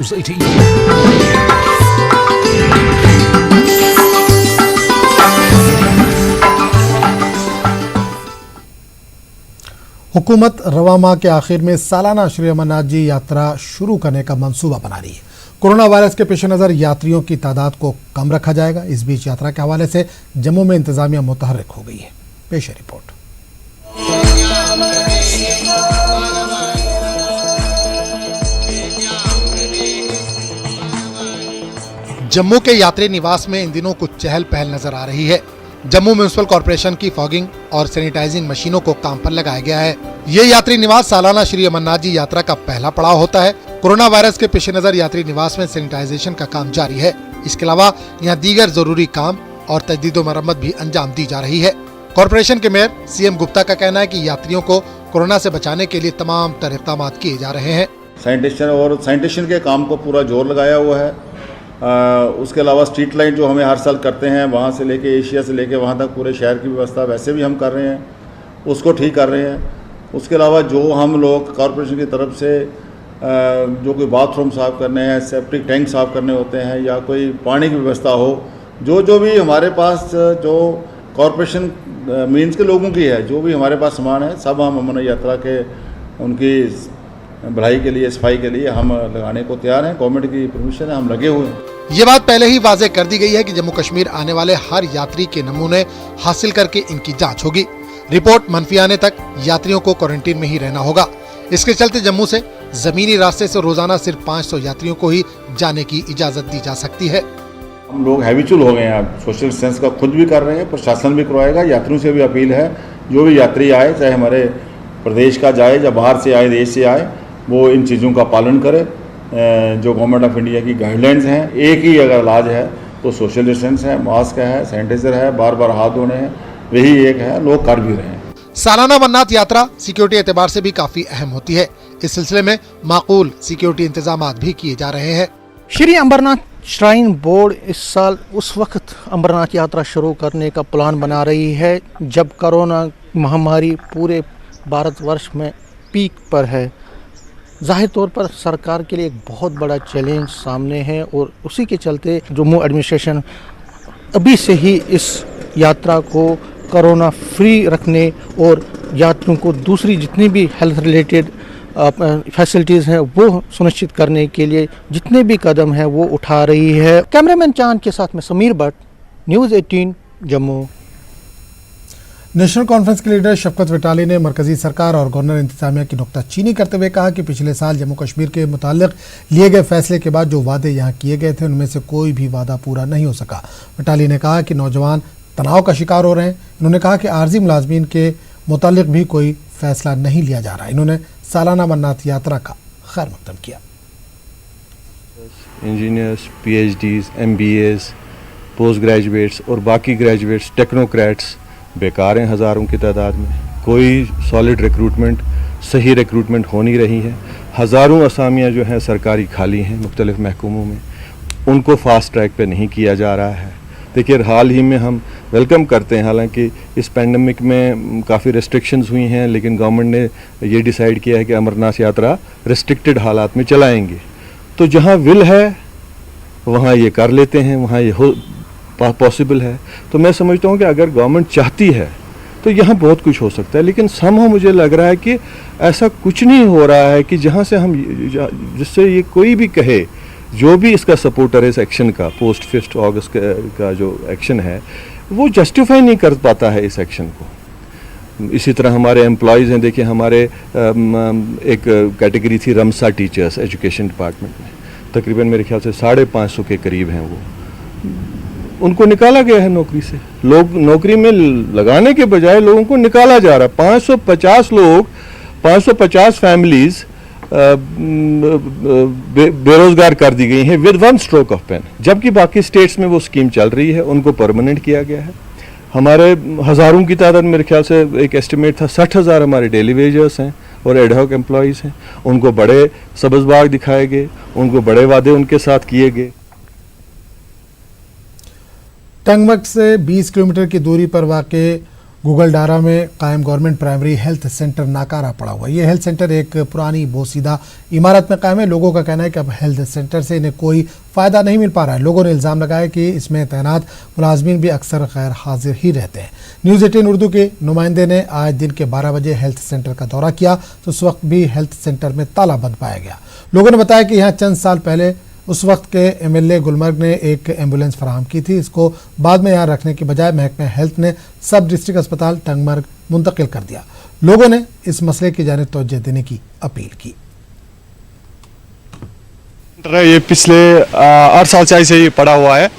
हुकूमत रवा माह के आखिर में सालाना श्री अमरनाथ जी यात्रा शुरू करने का मंसूबा बना रही है। कोरोना वायरस के पेश नज़र यात्रियों की तादाद को कम रखा जाएगा। इस बीच यात्रा के हवाले से जम्मू में इंतजामिया मुतहर्रिक हो गई है। पेश है रिपोर्ट। जम्मू के यात्री निवास में इन दिनों कुछ चहल पहल नजर आ रही है। जम्मू म्युनिसिपल कॉर्पोरेशन की फॉगिंग और सैनिटाइजिंग मशीनों को काम पर लगाया गया है। ये यात्री निवास सालाना श्री अमरनाथ जी यात्रा का पहला पड़ाव होता है। कोरोना वायरस के पेश नजर यात्री निवास में सैनिटाइजेशन का काम जारी है। इसके अलावा यहाँ दीगर जरूरी काम और तजदीद व मरम्मत भी अंजाम दी जा रही है। कॉर्पोरेशन के मेयर सीएम गुप्ता का कहना है कि यात्रियों को कोरोना से बचाने के लिए तमाम तरह इक़दाम किए जा रहे हैं। सैनिटेशन के काम को पूरा जोर लगाया हुआ है। उसके अलावा स्ट्रीट लाइट जो हमें हर साल करते हैं, वहाँ से लेके एशिया से लेके वहाँ तक पूरे शहर की व्यवस्था वैसे भी हम कर रहे हैं, उसको ठीक कर रहे हैं। उसके अलावा जो हम लोग कॉर्पोरेशन की तरफ से जो कोई बाथरूम साफ़ करने हैं, सेप्टिक टैंक साफ़ करने होते हैं या कोई पानी की व्यवस्था हो, जो भी हमारे पास जो कॉर्पोरेशन मीन्स के लोगों की है, जो भी हमारे पास सामान है, सब हम अमरनाथ यात्रा के उनकी भलाई के लिए, सफाई के लिए हम लगाने को तैयार हैं। गवर्नमेंट की परमिशन है, हम लगे हुए हैं। ये बात पहले ही वाज़ेह कर दी गई है कि जम्मू कश्मीर आने वाले हर यात्री के नमूने हासिल करके इनकी जांच होगी। रिपोर्ट मनफी आने तक यात्रियों को क्वारंटीन में ही रहना होगा। इसके चलते जम्मू से जमीनी रास्ते से रोजाना सिर्फ 500 यात्रियों को ही जाने की इजाजत दी जा सकती है। हम लोग हैबिचुअल हो गए हैं, सोशल डिस्टेंस का खुद भी कर रहे हैं, प्रशासन भी करवाएगा। यात्रियों से भी अपील है, जो भी यात्री आए, चाहे हमारे प्रदेश का जाए या बाहर से आए, देश से आए, वो इन चीज़ों का पालन करे। जो गवर्नमेंट ऑफ इंडिया की गाइडलाइंस हैं, एक ही अगर इलाज है तो सोशल डिस्टेंस है, मास्क है, सैनिटाइजर है, बार बार हाथ धोने हैं, वही एक है, लोग कर भी रहे हैं। सालाना अमरनाथ यात्रा सिक्योरिटी एतबार से भी काफी अहम होती है। इस सिलसिले में माकूल सिक्योरिटी इंतजाम भी किए जा रहे हैं। श्री अमरनाथ श्राइन बोर्ड इस साल उस वक्त अमरनाथ यात्रा शुरू करने का प्लान बना रही है जब कोरोना महामारी पूरे भारतवर्ष में पीक पर है। ज़ाहिर तौर पर सरकार के लिए एक बहुत बड़ा चैलेंज सामने है और उसी के चलते जम्मू एडमिनिस्ट्रेशन अभी से ही इस यात्रा को कोरोना फ्री रखने और यात्रियों को दूसरी जितनी भी हेल्थ रिलेटेड फैसिलिटीज़ हैं वो सुनिश्चित करने के लिए जितने भी कदम हैं वो उठा रही है। कैमरामैन चांद के साथ में Sameer Bhatt, news 18 Jammu. National conference के लीडर शफकत विटाली ने मरकजी सरकार और गवर्नर इंतजामिया की नुक्ताचीनी करते हुए कहा कि पिछले साल जम्मू कश्मीर के मुताल्लिक लिए गए फैसले के बाद जो वादे यहाँ किए गए थे उनमें से कोई भी वादा पूरा नहीं हो सका। विटाली ने कहा कि नौजवान तनाव का शिकार हो रहे हैं। इन्होंने कहा कि आर्जी मुलाजमीन के मुताल्लिक भी कोई फैसला नहीं लिया जा रहा। इन्होंने सालाना अमरनाथ यात्रा का खैर मकदम किया। Engineers, PhDs, MBAs, post graduates और बाकी ग्रेजुएट्स, टेक्नोक्रेट्स बेकार हैं हज़ारों की तादाद में। कोई सॉलिड रिक्रूटमेंट, सही रिक्रूटमेंट हो नहीं रही है। हज़ारों असामियाँ जो हैं सरकारी खाली हैं मुख्तलिफ महकमों में, उनको फास्ट ट्रैक पे नहीं किया जा रहा है। देखिए, हाल ही में हम वेलकम करते हैं, हालांकि इस पैंडमिक में काफ़ी रेस्ट्रिक्शंस हुई हैं, लेकिन गवर्नमेंट ने ये डिसाइड किया है कि अमरनाथ यात्रा रिस्ट्रिक्टेड हालात में चलाएंगे। तो जहाँ विल है वहाँ ये कर लेते हैं, वहाँ ये हो पॉसिबल है। तो मैं समझता हूँ कि अगर गवर्नमेंट चाहती है तो यहाँ बहुत कुछ हो सकता है, लेकिन समहाउ मुझे लग रहा है कि ऐसा कुछ नहीं हो रहा है कि जहाँ से हम, जिससे ये कोई भी कहे, जो भी इसका सपोर्टर है इस एक्शन का, पोस्ट 5 अगस्त का जो एक्शन है, वो जस्टिफाई नहीं कर पाता है इस एक्शन को। इसी तरह हमारे एम्प्लॉयज़ हैं, देखिए हमारे एक कैटेगरी थी रमसा टीचर्स एजुकेशन डिपार्टमेंट में, तकरीबन मेरे ख्याल से 550 के करीब हैं, वो उनको निकाला गया है नौकरी से। लोग नौकरी में लगाने के बजाय लोगों को निकाला जा रहा है। 550 लोग, 550 फैमिलीज बेरोजगार कर दी गई हैं with one stroke of pen, जबकि बाकी स्टेट्स में वो स्कीम चल रही है, उनको परमानेंट किया गया है। हमारे हज़ारों की तादाद, मेरे ख्याल से एक एस्टिमेट था 60,000 हमारे डेली वेजर्स हैं और एडहॉक एम्प्लॉयज़ हैं। उनको बड़े सब्ज़बाग दिखाए गए, उनको बड़े वादे उनके साथ किए गए। टंगमक से 20 किलोमीटर की दूरी पर वाक़े गूगलडारा में कायम गवर्नमेंट प्राइमरी हेल्थ सेंटर नाकारा पड़ा हुआ है। ये हेल्थ सेंटर एक पुरानी बोसीदा इमारत में कायम है। लोगों का कहना है कि अब हेल्थ सेंटर से इन्हें कोई फ़ायदा नहीं मिल पा रहा है। लोगों ने इल्ज़ाम लगाया कि इसमें तैनात मुलाजमीन भी अक्सर गैर हाजिर ही रहते हैं। न्यूज़ 18 उर्दू के नुमाइंदे ने आज दिन के 12 बजे हेल्थ सेंटर का दौरा किया तो उस वक्त भी हेल्थ सेंटर में ताला बंद पाया गया। लोगों ने बताया कि यहाँ चंद साल पहले उस वक्त के एमएलए गुलमर्ग ने एक एम्बुलेंस फराहम की थी। इसको बाद में यहाँ रखने की बजाय महकमा हेल्थ ने सब डिस्ट्रिक्ट अस्पताल टंगमर्ग मुंतकिल कर दिया। लोगों ने इस मसले की जानिब तवज्जो देने की अपील की। ये पिछले 8 साल से ऐसे ही पड़ा हुआ है।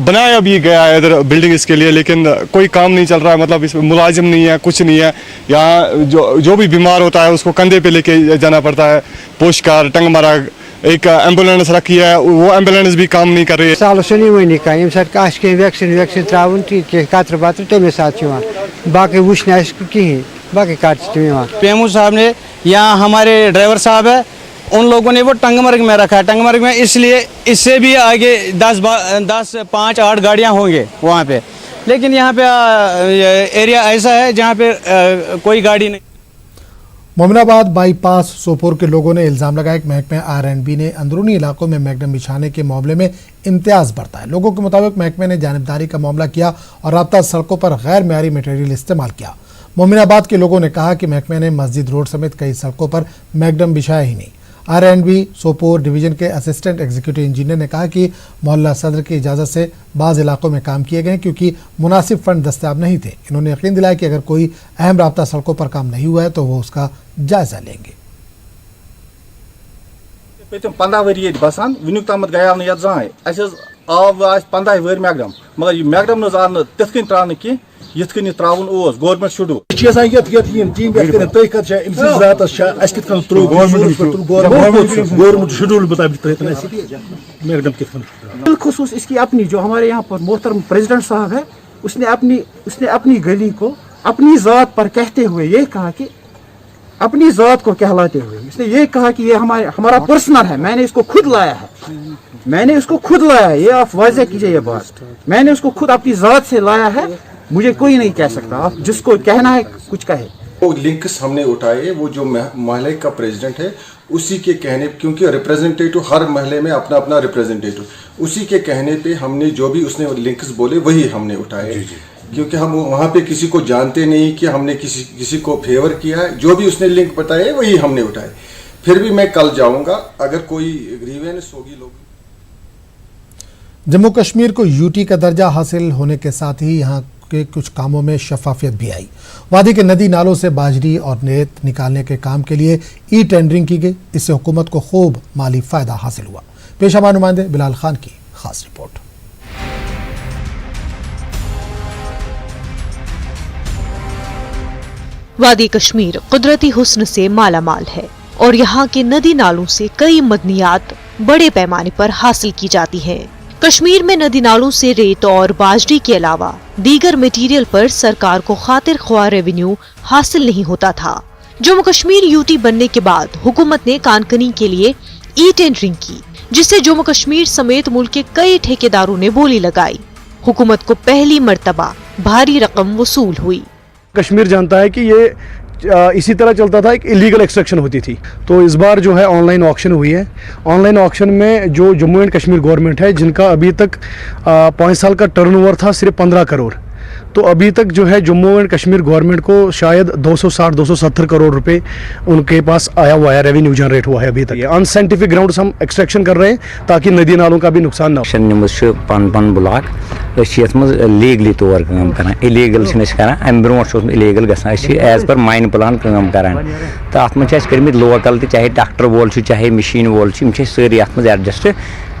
बनाया भी गया है इधर बिल्डिंग इसके लिए, लेकिन कोई काम नहीं चल रहा है। मतलब इसमें मुलाजिम नहीं है, कुछ नहीं है। यहाँ जो भी बीमार होता है उसको कंधे पे लेके जाना पड़ता है। पोशकार टंगमर्ग एक एम्बुलेंस रखी है, वो एम्बुलेंस भी काम नहीं कर रही है। साल सुनी वन कह वैक्सीन त्रावन कतर पत्र तमें साथ बाकी वुचन कहें बाकी कत पीएमओ साहब ने यहाँ हमारे ड्राइवर साहब है उन लोगों ने वो टंगमर्ग में रखा है। टंगमर्ग में इसलिए इससे भी आगे 5-8 गाड़ियाँ होंगे वहाँ पे, लेकिन यहाँ पे एरिया ऐसा है जहाँ पे कोई गाड़ी नहीं। मोमिनाबाद बाईपास सोपोर के लोगों ने इल्ज़ाम लगाया कि महकमे R&B ने अंदरूनी इलाकों में मैगडम बिछाने के मामले में इम्तियाज़ बरता है। लोगों के मुताबिक महकमे ने जानिबदारी का मामला किया और राब्ता सड़कों पर गैर मेयारी मटेरियल इस्तेमाल किया। मोमिनाबाद के लोगों ने कहा कि महकमे ने मस्जिद रोड समेत कई सड़कों पर मैगडम बिछाया ही नहीं। R&B सोपोर डिवीजन के असिस्टेंट एग्जीक्यूटिव इंजीनियर ने कहा कि मोहल्ला सदर की इजाज़त से बाज़ इलाकों में काम किए गए क्योंकि मुनासिब फंड दस्तियाब नहीं थे। इन्होंने यकीन दिलाया कि अगर कोई अहम राब्ता सड़कों पर काम नहीं हुआ है तो वो उसका जायजा लेंगे। 15 वरी बसान वुनिक तम गया जान आव 15 वर मैगडम मगर यह मैगडम आव तथ त्रान कह यथ त्रावन गवर्नमेंट शेड्यूल गवर्नमेंट शेड्यूल बिलखुसूस इसकी अपनी जो हमारे यहाँ पर मोहतरम प्रेसिडेंट साहब है उसने अपनी गली को अपनी ज़ात पर कहते हुए ये कहा कि अपनी ज़ात को कहलाते हुए उसने ये कहा कि ये हमारा पर्सनल है। मैंने इसको खुद लाया है, ये आप वाज़ेह कीजिए ये बात। मैंने उसको खुद अपनी ज़ात से लाया है, मुझे कोई नहीं कह सकता। आप जिसको कहना है कुछ कहे। वो लिंक्स हमने उठाए, वो जो महल्ले का प्रेसिडेंट है उसी के कहने, क्योंकि रिप्रेजेंटेटिव हर महल्ले में अपना अपना रिप्रेजेंटेटिव, उसी के कहने पे हमने जो भी उसने लिंक्स बोले वही हमने उठाए। क्योंकि हम वहाँ पे किसी को जानते नहीं कि हमने किसी को फेवर किया है। जो भी उसने लिंक बताए वही हमने उठाए। फिर भी मैं कल जाऊँगा, अगर कोई ग्रीवेंस होगी लोग। जम्मू कश्मीर को यूटी का दर्जा हासिल होने के साथ ही यहाँ के कुछ कामों में शफाफियत भी आई। वादी के नदी नालों से बाजरी और रेत निकालने के काम के लिए ई टेंडरिंग की गई। इससे हुकूमत को खूब माली फायदा हासिल हुआ। पेशवा नुमाइंदे बिलाल खान की खास रिपोर्ट। वादी कश्मीर कुदरती हुस्न से मालामाल है और यहाँ के नदी नालों से कई मदनियात बड़े पैमाने पर हासिल की जाती है। कश्मीर में नदी नालों से रेत और बाजरी के अलावा दीगर मटेरियल पर सरकार को खातिर ख्वाह रेवेन्यू हासिल नहीं होता था। जम्मू कश्मीर यूटी बनने के बाद हुकूमत ने कानकनी के लिए ई टेंडरिंग की, जिससे जम्मू कश्मीर समेत मुल्क के कई ठेकेदारों ने बोली लगाई। हुकूमत को पहली मर्तबा भारी रकम वसूल हुई। कश्मीर जानता है कि ये इसी तरह चलता था, एक इलीगल एक्सट्रैक्शन होती थी। तो इस बार जो है ऑनलाइन ऑक्शन हुई है। ऑनलाइन ऑक्शन में जो जम्मू एंड कश्मीर गवर्नमेंट है, जिनका अभी तक 5 साल का टर्नओवर था सिर्फ 15 करोड़, तो अभी तक जो है जम्मू एंड कश्मीर गवर्नमेंट को शायद 260-270 करोड़ रुपए उनके पास आया हुआ है, रेवेन्यू जनरेट हुआ है अभी तक। अनसाइंटिफिक ग्राउंड्स हम एक्सट्रैक्शन कर रहे हैं ताकि नदी नालों का भी नुकसान ना हो। पन ब्लॉक लीगली तौर काम करान, इलीगल अम ब्रो इलीगल गि एज पर माइन प्लान काम करान। तो अत मे कर्म लोकल चाहे ट्रैक्टर वोल चाहे मशीन वोल सारी अत एडजस्ट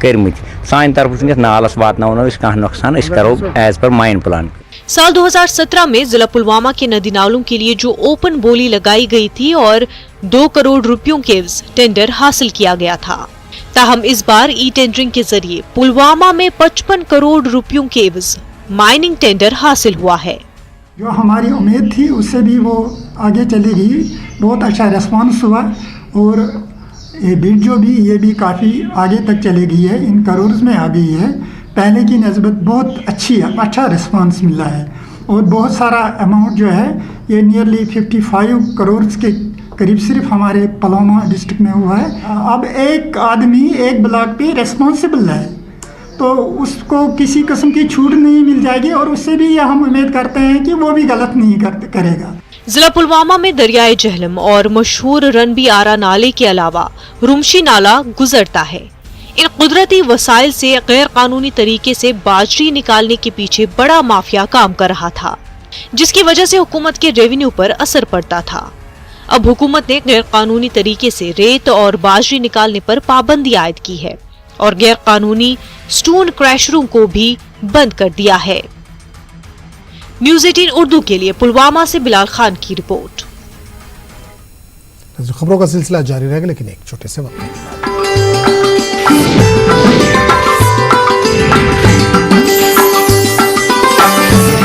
कर्मत। सान तरफ नालस वातनावो कह नुकसान, करो एज पर माइन प्लान। साल 2017 में जिला पुलवामा के नदी नालों के लिए जो ओपन बोली लगाई गई थी और 2 करोड़ रुपयों के टेंडर हासिल किया गया था। ताहम इस बार ई टेंडरिंग के जरिए पुलवामा में 55 करोड़ रुपयों के माइनिंग टेंडर हासिल हुआ है। जो हमारी उम्मीद थी उससे भी वो आगे चली गई। बहुत अच्छा रिस्पांस हुआ और ये बिड जो भी ये भी काफ़ी आगे तक चली गई है, इन करोड़ में आ गई है। पहले की नस्बत बहुत अच्छा रिस्पांस मिला है और बहुत सारा अमाउंट जो है ये नियरली 55 करोड़ के करीब सिर्फ हमारे पुलवामा डिस्ट्रिक्ट में हुआ है। अब एक आदमी एक ब्लॉक पे रिस्पॉन्सिबल है तो उसको किसी किस्म की छूट नहीं मिल जाएगी और उससे भी हम उम्मीद करते हैं कि वो भी गलत नहीं करेगा। जिला पुलवामा में दरियाए जहलम और मशहूर रनबी आरा नाले के अलावा रुमशी नाला गुजरता है। इन कुदरती वसाइल से गैर कानूनी तरीके से बाजरी निकालने के पीछे बड़ा माफिया काम कर रहा था, जिसकी वजह से हुकूमत के रेवेन्यू पर असर पड़ता था। अब हुकूमत ने गैर कानूनी तरीके से रेत और बाजरी निकालने पर पाबंदी आयद की है और गैर कानूनी स्टोन क्रैशरों को भी बंद कर दिया है। न्यूज़ 18 उर्दू के लिए पुलवामा से बिलाल खान की रिपोर्ट। खबरों का सिलसिला जारी रहेगा, लेकिन एक छोटे से वक्त के बाद।